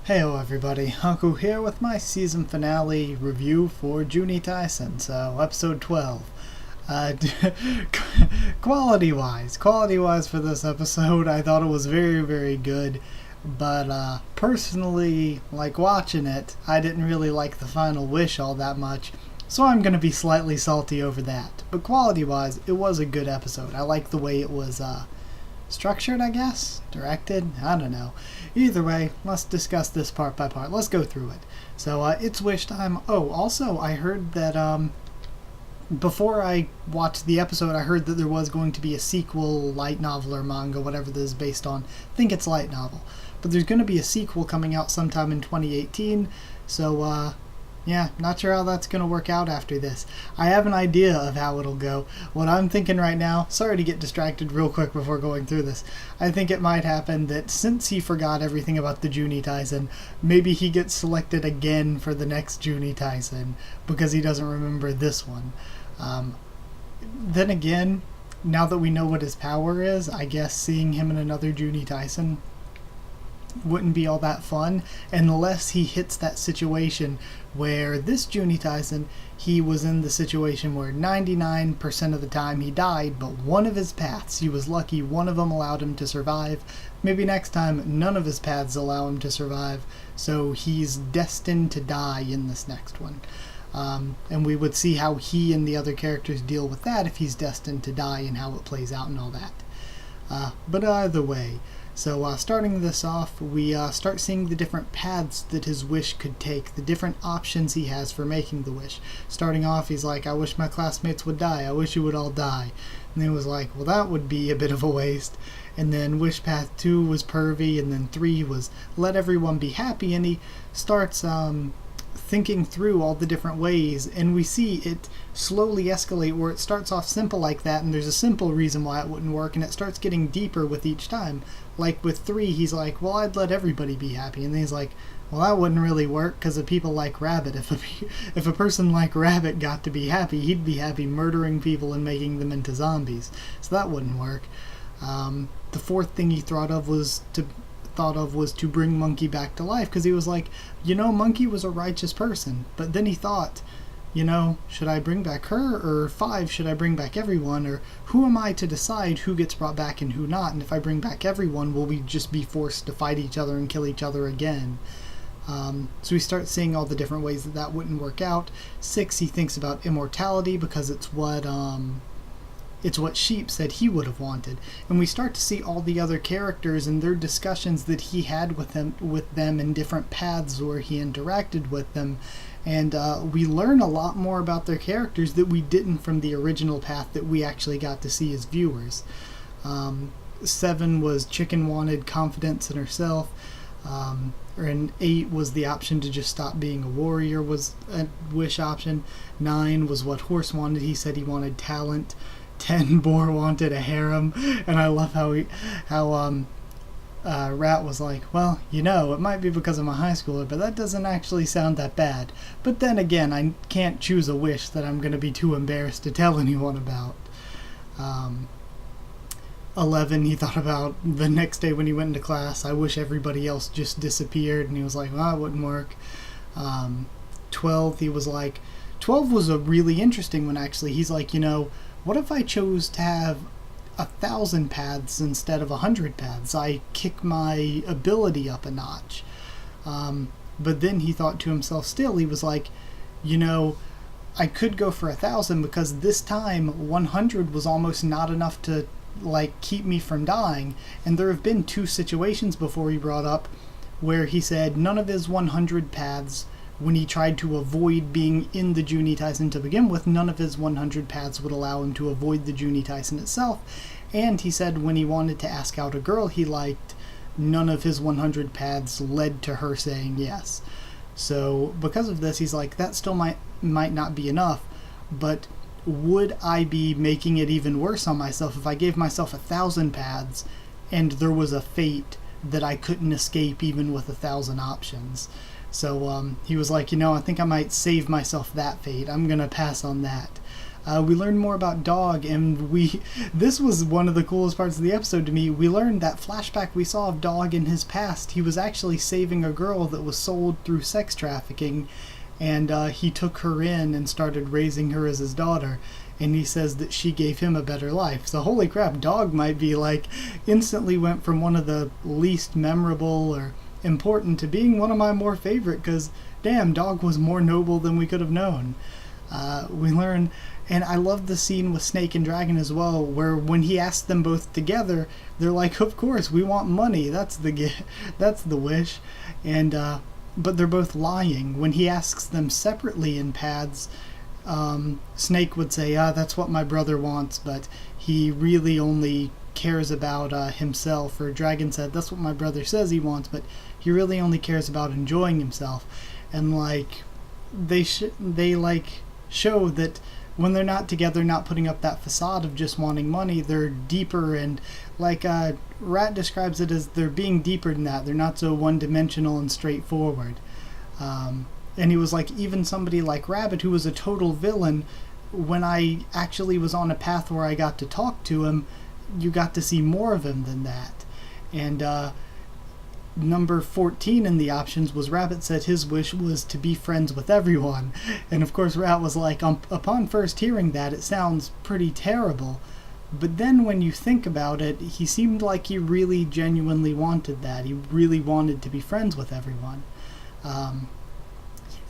Heyo everybody, Haku here with my season finale review for Juuni Taisen, so episode 12. Quality-wise for this episode, I thought it was very, very good, but personally, like watching it, I didn't really like the final wish all that much, so I'm going to be slightly salty over that. But quality-wise, it was a good episode. I like the way it was structured, I guess? Directed? I don't know. Either way, let's discuss this part by part. Let's go through it. So, it's wish time. Oh, also, I heard that, before I watched the episode, I heard that there was going to be a sequel, light novel or manga, whatever this is based on. I think it's light novel. But there's going to be a sequel coming out sometime in 2018, so, yeah, not sure how that's going to work out after this. I have an idea of how it'll go. What I'm thinking right now, sorry to get distracted real quick before going through this, I think it might happen that since he forgot everything about the Juuni Taisen, maybe he gets selected again for the next Juuni Taisen because he doesn't remember this one. Then again, now that we know what his power is, I guess seeing him in another Juuni Taisen wouldn't be all that fun unless he hits that situation where this Juuni Taisen, he was in the situation where 99% of the time he died, but one of his paths, he was lucky one of them allowed him to survive. Maybe next time none of his paths allow him to survive, so he's destined to die in this next one. And we would see how he and the other characters deal with that if he's destined to die and how it plays out and all that. But either way, so starting this off, we start seeing the different paths that his wish could take, the different options he has for making the wish. Starting off, he's like, I wish my classmates would die, I wish you would all die. And then he was like, well, that would be a bit of a waste. And then wish path 2 was pervy, and then 3 was let everyone be happy, and he starts thinking through all the different ways, and we see it slowly escalate where it starts off simple like that, and there's a simple reason why it wouldn't work, and it starts getting deeper with each time. Like with 3, he's like, well, I'd let everybody be happy, and then he's like, well, that wouldn't really work because of people like Rabbit. If a person like Rabbit got to be happy, he'd be happy murdering people and making them into zombies, so that wouldn't work. The 4th thing he thought of was to bring Monkey back to life, because he was like, Monkey was a righteous person. But then he thought, should I bring back her, or 5, should I bring back everyone, or who am I to decide who gets brought back and who not? And if I bring back everyone, will we just be forced to fight each other and kill each other again? So we start seeing all the different ways that wouldn't work out. 6, he thinks about immortality because it's what Sheep said he would have wanted. And we start to see all the other characters and their discussions that he had with them in different paths where he interacted with them. And we learn a lot more about their characters that we didn't from the original path that we actually got to see as viewers. 7 was Chicken wanted confidence in herself. And 8 was the option to just stop being a warrior was a wish option. 9 was what Horse wanted. He said he wanted talent. 10, Boar wanted a harem, and I love how Rat was like, well, it might be because I'm a high schooler, but that doesn't actually sound that bad. But then again, I can't choose a wish that I'm going to be too embarrassed to tell anyone about. 11, he thought about the next day when he went into class, I wish everybody else just disappeared, and he was like, well, that wouldn't work. 12, he was like, 12 was a really interesting one, actually. He's like, what if I chose to have 1,000 paths instead of 100 paths? I kick my ability up a notch. But then he thought to himself still, he was like, I could go for 1,000 because this time 100 was almost not enough to keep me from dying. And there have been 2 situations before he brought up where he said none of his 100 paths, when he tried to avoid being in the Juuni Taisen to begin with, none of his 100 paths would allow him to avoid the Juuni Taisen itself. And he said when he wanted to ask out a girl he liked, none of his 100 paths led to her saying yes. So because of this, he's like, that still might not be enough, but would I be making it even worse on myself if I gave myself 1,000 paths and there was a fate that I couldn't escape even with 1,000 options? So he was like, I think I might save myself that fate. I'm going to pass on that. We learned more about Dog, and this was one of the coolest parts of the episode to me. We learned that flashback we saw of Dog in his past. He was actually saving a girl that was sold through sex trafficking, and he took her in and started raising her as his daughter. And he says that she gave him a better life. So holy crap, Dog might be instantly went from one of the least memorable or important to being one of my more favorite, because damn, Dog was more noble than we could have known. We learn, and I love the scene with Snake and Dragon as well, where when he asked them both together, they're like, of course, we want money, that's the wish. And but they're both lying. When he asks them separately in paths, Snake would say, that's what my brother wants, but he really only cares about himself. Or Dragon said, that's what my brother says he wants, but he really only cares about enjoying himself. And they show that when they're not together, not putting up that facade of just wanting money, they're deeper, and Rat describes it as they're being deeper than that. They're not so one-dimensional and straightforward. And he was like, even somebody like Rabbit, who was a total villain, when I actually was on a path where I got to talk to him, you got to see more of him than that. And number 14 in the options was Rabbit said his wish was to be friends with everyone. And of course Rat was like, upon first hearing that, it sounds pretty terrible. But then when you think about it, he seemed like he really genuinely wanted that. He really wanted to be friends with everyone.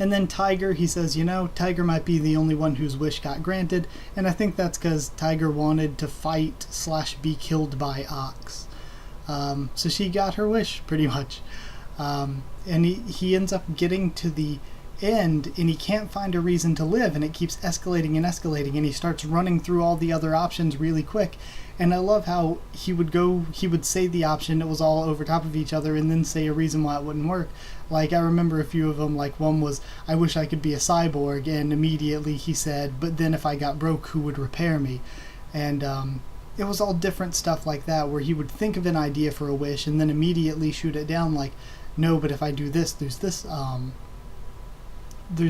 And then Tiger, he says, Tiger might be the only one whose wish got granted, and I think that's because Tiger wanted to fight / be killed by Ox. So she got her wish, pretty much. And he ends up getting to the end, and he can't find a reason to live, and it keeps escalating and escalating, and he starts running through all the other options really quick. And I love how he would say the option, it was all over top of each other, and then say a reason why it wouldn't work. I remember a few of them, one was, I wish I could be a cyborg, and immediately he said, but then if I got broke, who would repair me? And it was all different stuff like that, where he would think of an idea for a wish, and then immediately shoot it down, no, but if I do this, there's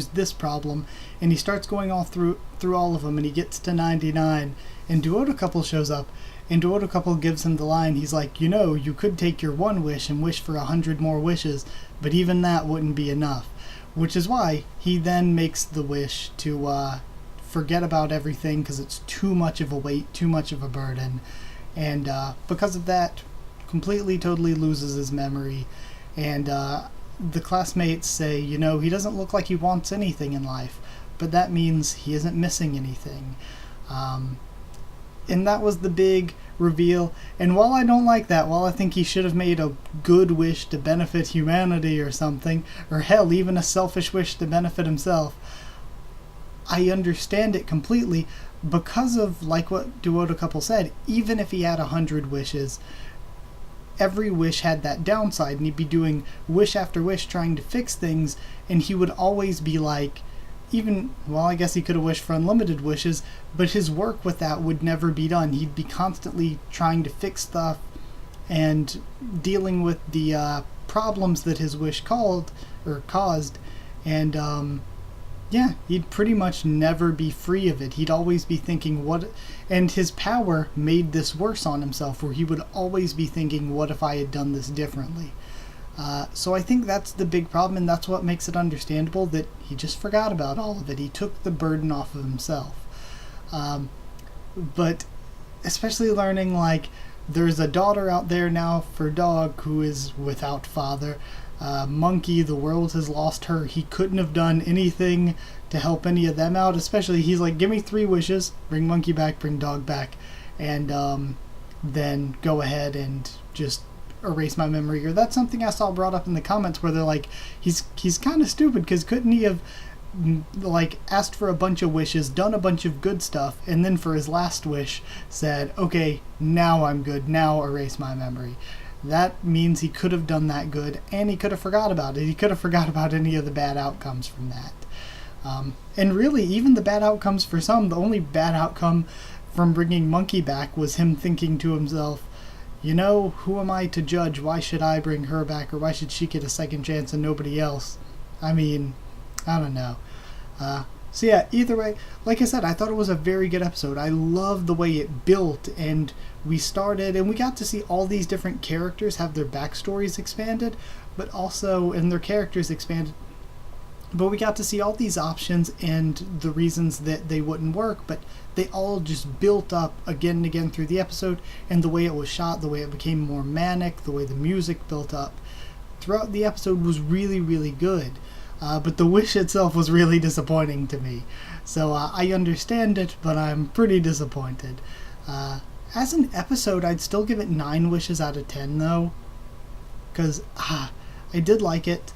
this problem. And he starts going all through all of them, and he gets to 99, and Duoda Couple shows up, and Duoda Couple gives him the line. He's like, you could take your one wish and wish for 100 more wishes, but even that wouldn't be enough. Which is why he then makes the wish to forget about everything, because it's too much of a weight, too much of a burden. And because of that, completely, totally loses his memory. And the classmates say, he doesn't look like he wants anything in life, but that means he isn't missing anything. And that was the big reveal. And while I don't like that, while I think he should have made a good wish to benefit humanity or something, or hell, even a selfish wish to benefit himself, I understand it completely, because of what Duoda Couple said. Even if he had 100 wishes, every wish had that downside, and he'd be doing wish after wish trying to fix things, and he would always be I guess he could have wished for unlimited wishes, but his work with that would never be done. He'd be constantly trying to fix stuff and dealing with the problems that his wish caused, and he'd pretty much never be free of it. He'd always be thinking, and his power made this worse on himself, where he would always be thinking, what if I had done this differently? So I think that's the big problem, and that's what makes it understandable that he just forgot about all of it. He took the burden off of himself. But especially learning, there's a daughter out there now for Dog who is without father. Monkey, the world has lost her. He couldn't have done anything to help any of them out, especially he's like, give me 3 wishes, bring Monkey back, bring Dog back, and then go ahead and just erase my memory. Or that's something I saw brought up in the comments, where they're like, he's kind of stupid, because couldn't he have asked for a bunch of wishes, done a bunch of good stuff, and then for his last wish said, okay, now I'm good, now erase my memory? That means he could have done that good, and he could have forgot about it. He could have forgot about any of the bad outcomes from that. And really, even the bad outcomes for some, the only bad outcome from bringing Monkey back was him thinking to himself, who am I to judge? Why should I bring her back, or why should she get a second chance and nobody else? I mean, I don't know. So yeah, either way, like I said, I thought it was a very good episode. I loved the way it built, and we started, and we got to see all these different characters have their backstories expanded, but also, and their characters expanded, but we got to see all these options and the reasons that they wouldn't work, but they all just built up again and again through the episode, and the way it was shot, the way it became more manic, the way the music built up throughout the episode was really, really good. But the wish itself was really disappointing to me. So I understand it, but I'm pretty disappointed. As an episode, I'd still give it 9 wishes out of 10, though. Because I did like it.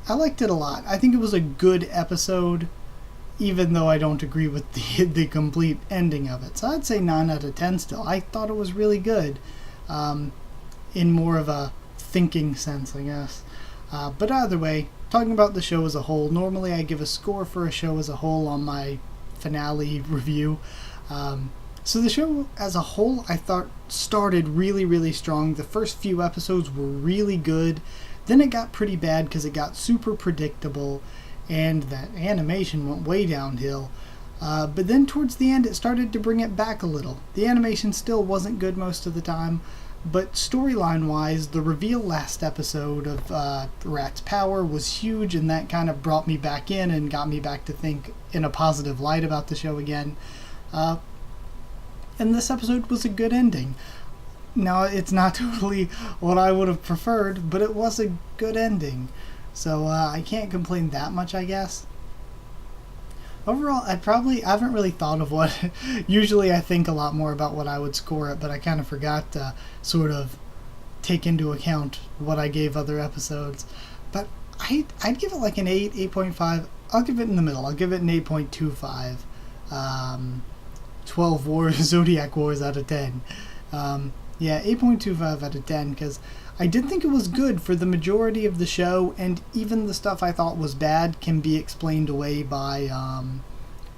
I liked it a lot. I think it was a good episode, even though I don't agree with the complete ending of it. So I'd say 9 out of 10 still. I thought it was really good, in more of a thinking sense, I guess. But either way, talking about the show as a whole, normally I give a score for a show as a whole on my finale review. So the show as a whole, I thought, started really, really strong. The first few episodes were really good. Then it got pretty bad because it got super predictable, and that animation went way downhill. But then towards the end, it started to bring it back a little. The animation still wasn't good most of the time, but storyline-wise, the reveal last episode of Rat's Power was huge, and that kind of brought me back in and got me back to think in a positive light about the show again. And this episode was a good ending. Now, it's not totally what I would have preferred, but it was a good ending. So I can't complain that much, I guess. Overall, I haven't really thought of what, usually I think a lot more about what I would score it, but I kind of forgot to sort of take into account what I gave other episodes. But I'd give it like an 8, 8.5. I'll give it in the middle. I'll give it an 8.25. 12 Wars, Zodiac Wars out of 10. Yeah, 8.25 out of 10, because I did think it was good for the majority of the show, and even the stuff I thought was bad can be explained away by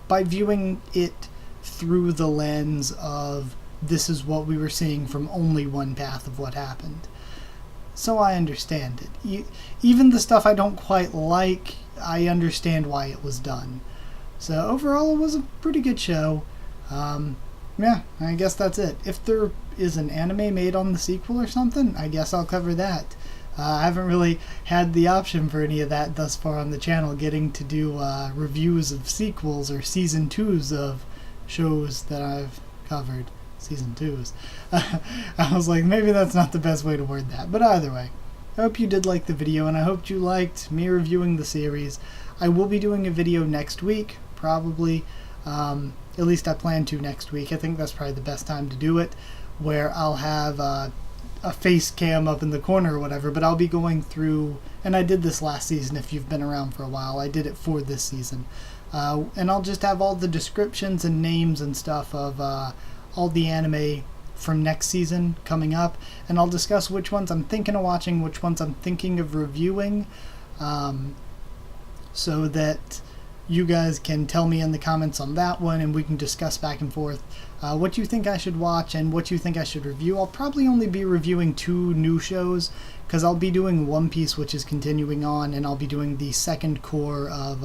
viewing it through the lens of this is what we were seeing from only one path of what happened. So I understand it. Even the stuff I don't quite like, I understand why it was done. So overall, it was a pretty good show. Yeah, I guess that's it. If there is an anime made on the sequel or something, I guess I'll cover that. I haven't really had the option for any of that thus far on the channel, getting to do reviews of sequels or season 2s of shows that I've covered. Season 2s. I was like, maybe that's not the best way to word that. But either way, I hope you did like the video, and I hope you liked me reviewing the series. I will be doing a video next week, probably. At least I plan to next week. I think that's probably the best time to do it, where I'll have a face cam up in the corner or whatever, but I'll be going through, and I did this last season if you've been around for a while. I did it for this season. And I'll just have all the descriptions and names and stuff of all the anime from next season coming up, and I'll discuss which ones I'm thinking of watching, which ones I'm thinking of reviewing, so that you guys can tell me in the comments on that one, and we can discuss back and forth what you think I should watch and what you think I should review. I'll probably only be reviewing 2 new shows, because I'll be doing One Piece, which is continuing on, and I'll be doing the second core of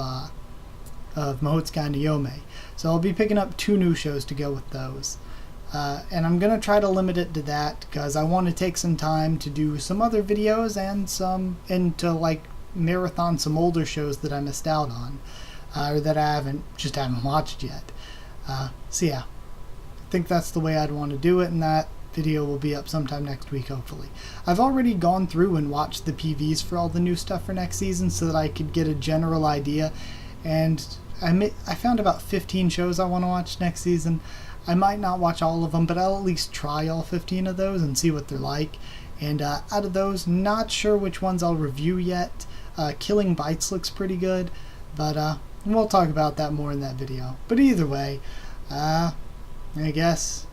Mahotsukai no Yome. So I'll be picking up 2 new shows to go with those. And I'm going to try to limit it to that, because I want to take some time to do some other videos and to like marathon some older shows that I missed out on. Or that I haven't watched yet. So yeah, I think that's the way I'd want to do it, and that video will be up sometime next week, hopefully. I've already gone through and watched the PVs for all the new stuff for next season so that I could get a general idea, and I found about 15 shows I want to watch next season. I might not watch all of them, but I'll at least try all 15 of those and see what they're like. And out of those, not sure which ones I'll review yet. Killing Bites looks pretty good, but we'll talk about that more in that video. But either way, I guess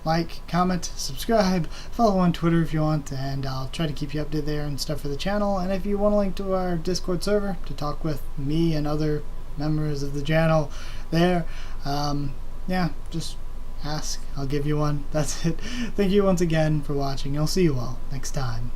like, comment, subscribe, follow on Twitter if you want, and I'll try to keep you updated there and stuff for the channel. And if you want a link to our Discord server to talk with me and other members of the channel there, yeah, just ask. I'll give you one. That's it. Thank you once again for watching. I'll see you all next time.